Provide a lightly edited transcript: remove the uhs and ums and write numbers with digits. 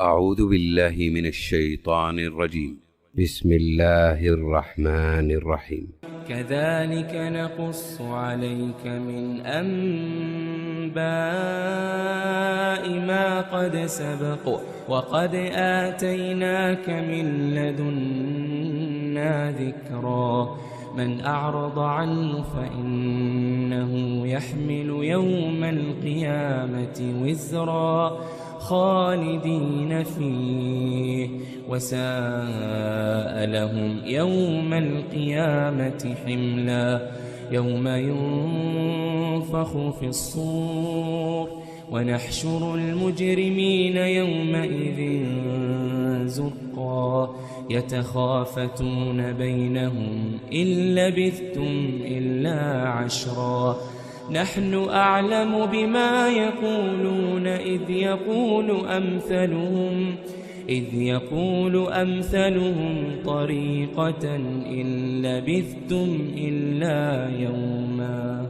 أعوذ بالله من الشيطان الرجيم. بسم الله الرحمن الرحيم. كذلك نقص عليك من أنباء ما قد سبق وقد آتيناك من لدنا ذكرا من أعرض عنه فإنه يحمل يوم القيامة وزرا خالدين فيه وساء لهم يوم القيامة حملا يوم ينفخ في الصور ونحشر المجرمين يومئذ زرقا يتخافتون بينهم إن لبثتم إلا عشرا نحن أعلم بما يقولون إذ يقول أمثلهم طريقة إن لبثتم إلا يوما